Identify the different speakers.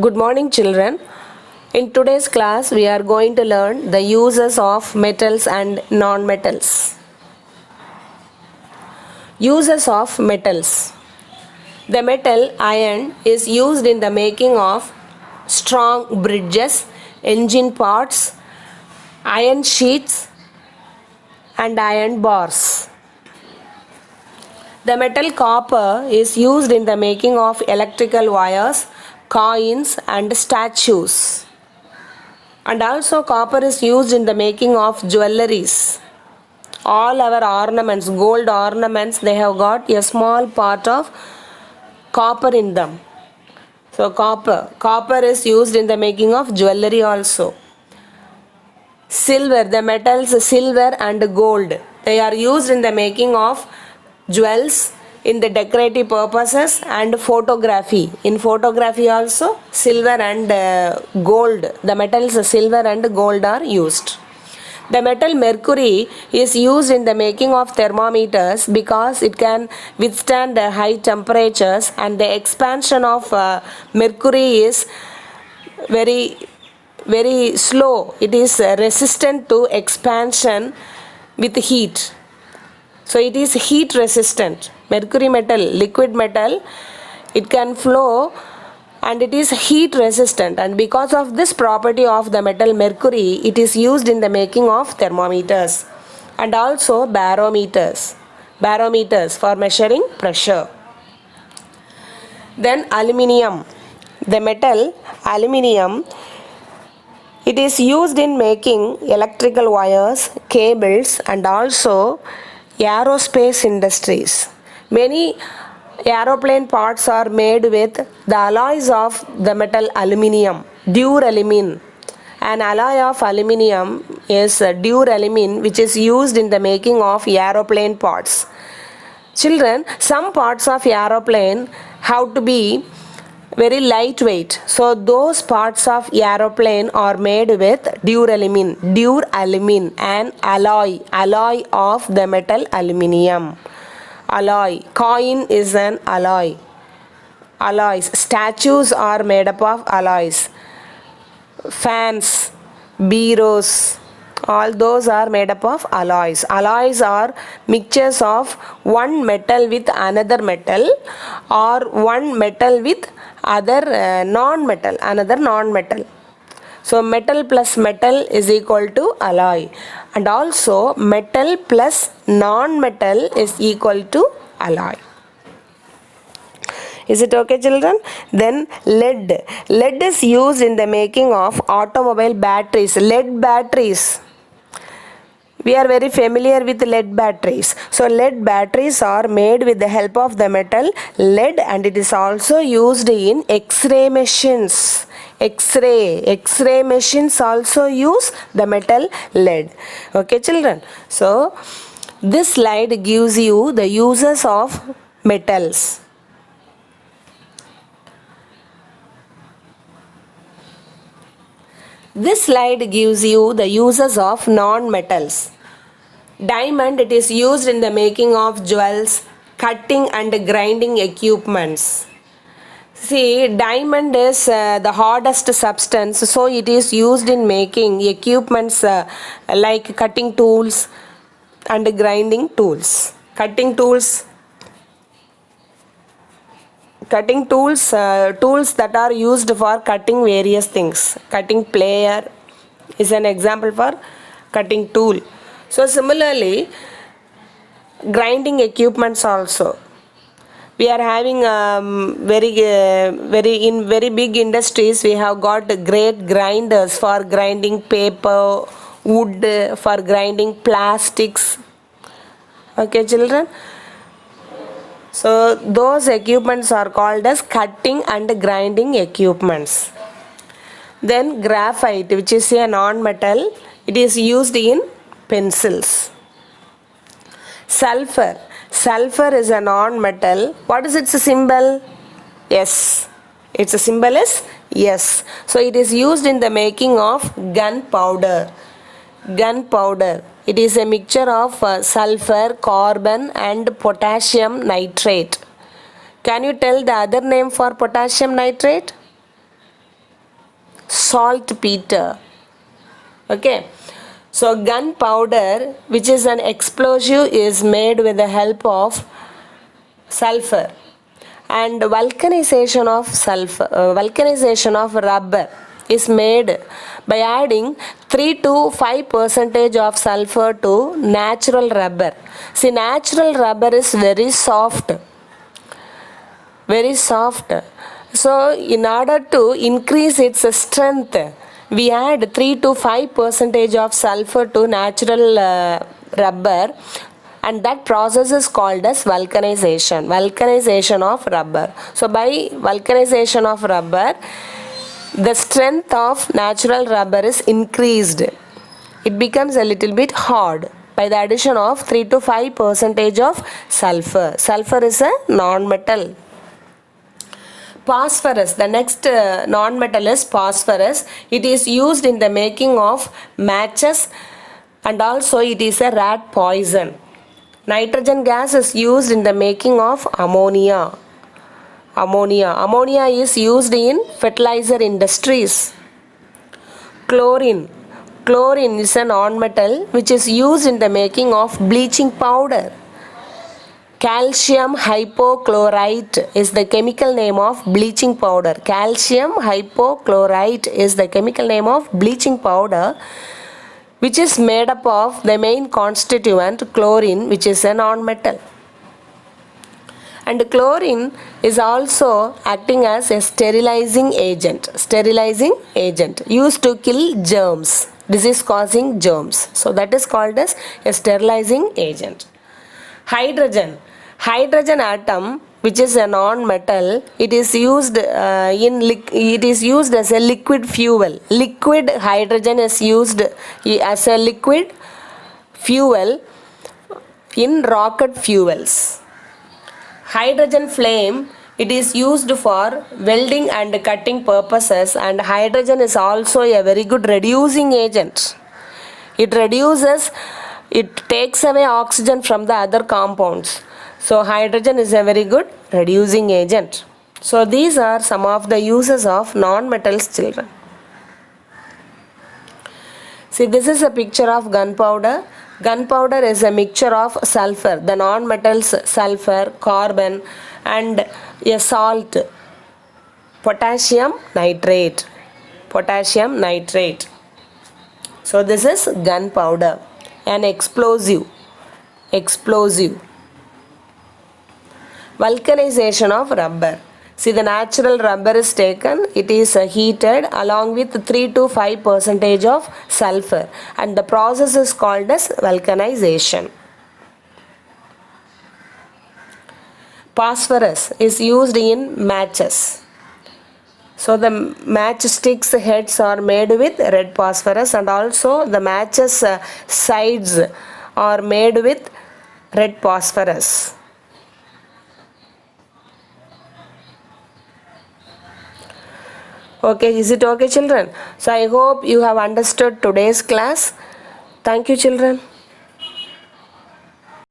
Speaker 1: Good morning, children. In today's class, we are going to learn the uses of metals and non-metals. Uses of metals. The metal iron is used in the making of strong bridges, engine parts, iron sheets, and iron bars. The metal copper is used in the making of electrical wires, coins, and statues. And also copper is used in the making of jewelries. All our ornaments, gold ornaments, they have got a small part of copper in them. So copper is used in the making of jewelry also. Silver, the metals silver and gold, they are used in the making of jewels, in the decorative purposes, and photography. In photography also silver and gold, the metals silver and gold are used. The metal mercury is used in the making of thermometers because it can withstand high temperatures, and the expansion of mercury is very slow. It is resistant to expansion with heat. So it is heat resistant. Mercury metal, liquid metal, it can flow and it is heat resistant, and because of this property of the metal mercury, it is used in the making of thermometers and also barometers for measuring pressure. Then aluminium. The metal aluminium, it is used in making electrical wires, cables, and also aerospace industries. Many aeroplane parts are made with the alloys of the metal aluminium, duralumin. An alloy of aluminium is duralumin, which is used in the making of aeroplane parts. Children, some parts of aeroplane have to be very lightweight, so those parts of aeroplane are made with duralumin, an alloy of the metal aluminium. Alloy, coin is an alloy. Alloys, statues are made up of alloys. Fans, bureaus, all those are made up of alloys. Alloys are mixtures of one metal with another metal, or one metal with another non-metal. So metal plus metal is equal to alloy, and also metal plus non-metal is equal to alloy. Is it okay, children? Then lead. Lead is used in the making of automobile batteries. Lead batteries. We are very familiar with lead batteries. So lead batteries are made with the help of the metal lead, and it is also used in X-ray machines. X-ray machines also use the metal lead. Okay, children? So this slide gives you the uses of metals. This slide gives you the uses of non-metals. Diamond, it is used in the making of jewels, cutting and grinding equipments. See, diamond is the hardest substance, so it is used in making equipments like cutting tools and grinding tools. Cutting tools, tools that are used for cutting various things. Cutting plier is an example for cutting tool. So similarly, grinding equipments also. We are having very big industries. We have got great grinders for grinding paper, wood, for grinding plastics. Okay, children. So those equipments are called as cutting and grinding equipments. Then graphite, which is a non-metal, it is used in pencils. Sulfur. Sulfur is a non-metal. What is its symbol? S. Its symbol is S. So it is used in the making of gunpowder. Gunpowder. It is a mixture of sulfur, carbon and potassium nitrate. Can you tell the other name for potassium nitrate? Saltpeter. Okay. So gunpowder, which is an explosive, is made with the help of sulfur. And vulcanization of rubber is made by adding 3 to 5% of sulfur to natural rubber. See, natural rubber is very soft. So in order to increase its strength, we add 3 to 5% of sulfur to natural rubber, and that process is called as vulcanization of rubber. So by vulcanization of rubber, the strength of natural rubber is increased. It becomes a little bit hard by the addition of 3 to 5% of sulfur. Sulfur is a non-metal. Phosphorus, the next non-metal is phosphorus. It is used in the making of matches, and also it is a rat poison. Nitrogen gas is used in the making of ammonia. Ammonia is used in fertilizer industries. Chlorine is a non-metal which is used in the making of bleaching powder. Calcium hypochlorite is the chemical name of bleaching powder. Calcium hypochlorite is the chemical name of bleaching powder, which is made up of the main constituent chlorine, which is a non-metal. And chlorine is also acting as a sterilizing agent used to kill germs, disease causing germs. So that is called as a sterilizing agent. Hydrogen atom, which is a non-metal, it is used as a liquid fuel. Liquid hydrogen is used as a liquid fuel in rocket fuels. Hydrogen flame, it is used for welding and cutting purposes, and hydrogen is also a very good reducing agent. It takes away oxygen from the other compounds. So hydrogen is a very good reducing agent. So these are some of the uses of non-metals, children. See, this is a picture of gunpowder. Gunpowder is a mixture of sulfur, the non-metals sulfur, carbon and a salt, potassium nitrate. So this is gunpowder, an explosive. Vulcanization of rubber. See, the natural rubber is taken, it is heated along with 3 to 5% of sulfur, and the process is called as vulcanization. Phosphorus is used in matches. So the matchsticks heads are made with red phosphorus, and also the matches sides are made with red phosphorus. Okay, is it okay, children? So I hope you have understood today's class. Thank you, children.